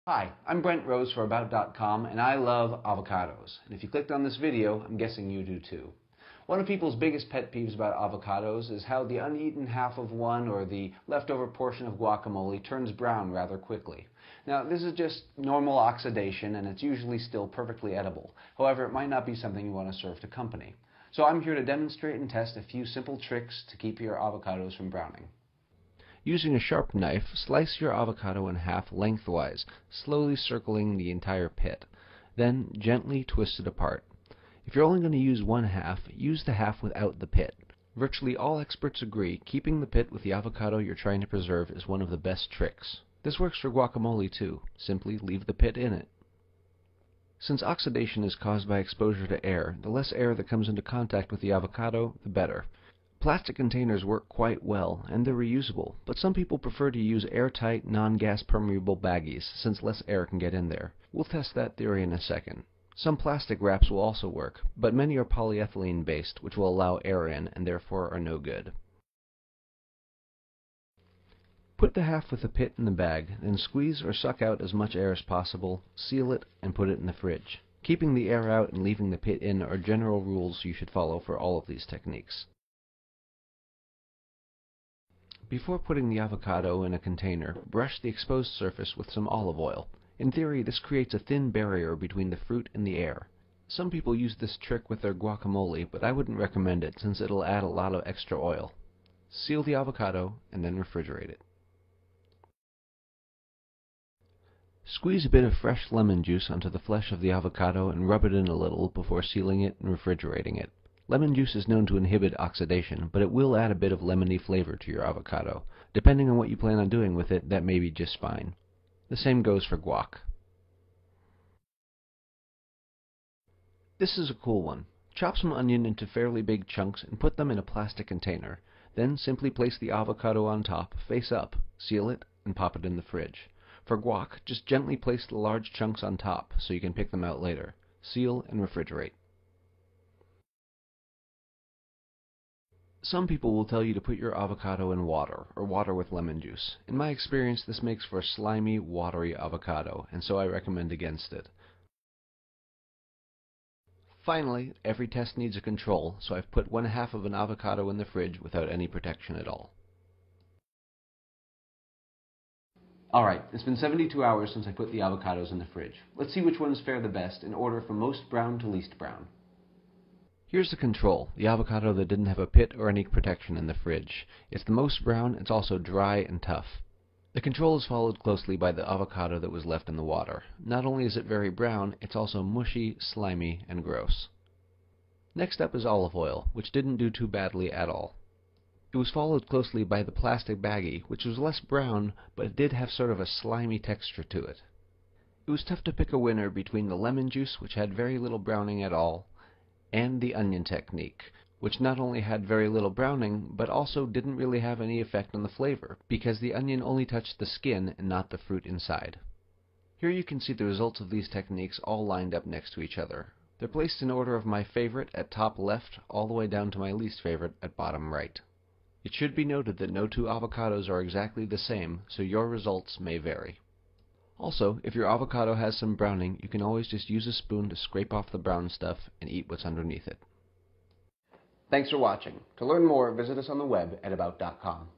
Hi, I'm Brent Rose for About.com, and I love avocados. And if you clicked on this video, I'm guessing you do too. One of people's biggest pet peeves about avocados is how the uneaten half of one or the leftover portion of guacamole turns brown rather quickly. Now, this is just normal oxidation, and it's usually still perfectly edible. However, it might not be something you want to serve to company. So I'm here to demonstrate and test a few simple tricks to keep your avocados from browning. Using a sharp knife, slice your avocado in half lengthwise, slowly circling the entire pit. Then gently twist it apart. If you're only going to use one half, use the half without the pit. Virtually all experts agree keeping the pit with the avocado you're trying to preserve is one of the best tricks. This works for guacamole too. Simply leave the pit in it. Since oxidation is caused by exposure to air, the less air that comes into contact with the avocado, the better. Plastic containers work quite well, and they're reusable, but some people prefer to use airtight, non-gas permeable baggies, since less air can get in there. We'll test that theory in a second. Some plastic wraps will also work, but many are polyethylene-based, which will allow air in, and therefore are no good. Put the half with the pit in the bag, then squeeze or suck out as much air as possible, seal it, and put it in the fridge. Keeping the air out and leaving the pit in are general rules you should follow for all of these techniques. Before putting the avocado in a container, brush the exposed surface with some olive oil. In theory, this creates a thin barrier between the fruit and the air. Some people use this trick with their guacamole, but I wouldn't recommend it since it'll add a lot of extra oil. Seal the avocado and then refrigerate it. Squeeze a bit of fresh lemon juice onto the flesh of the avocado and rub it in a little before sealing it and refrigerating it. Lemon juice is known to inhibit oxidation, but it will add a bit of lemony flavor to your avocado. Depending on what you plan on doing with it, that may be just fine. The same goes for guac. This is a cool one. Chop some onion into fairly big chunks and put them in a plastic container. Then simply place the avocado on top, face up, seal it, and pop it in the fridge. For guac, just gently place the large chunks on top so you can pick them out later. Seal and refrigerate. Some people will tell you to put your avocado in water, or water with lemon juice. In my experience, this makes for a slimy, watery avocado, and so I recommend against it. Finally, every test needs a control, so I've put 1/2 of an avocado in the fridge without any protection at all. Alright, it's been 72 hours since I put the avocados in the fridge. Let's see which ones fare the best in order from most brown to least brown. Here's the control, the avocado that didn't have a pit or any protection in the fridge. It's the most brown, it's also dry and tough. The control is followed closely by the avocado that was left in the water. Not only is it very brown, it's also mushy, slimy, and gross. Next up is olive oil, which didn't do too badly at all. It was followed closely by the plastic baggie, which was less brown, but it did have sort of a slimy texture to it. It was tough to pick a winner between the lemon juice, which had very little browning at all, and the onion technique, which not only had very little browning, but also didn't really have any effect on the flavor, because the onion only touched the skin and not the fruit inside. Here you can see the results of these techniques all lined up next to each other. They're placed in order of my favorite at top left, all the way down to my least favorite at bottom right. It should be noted that no two avocados are exactly the same, so your results may vary. Also, if your avocado has some browning, you can always just use a spoon to scrape off the brown stuff and eat what's underneath it. Thanks for watching. To learn more, visit us on the web at About.com.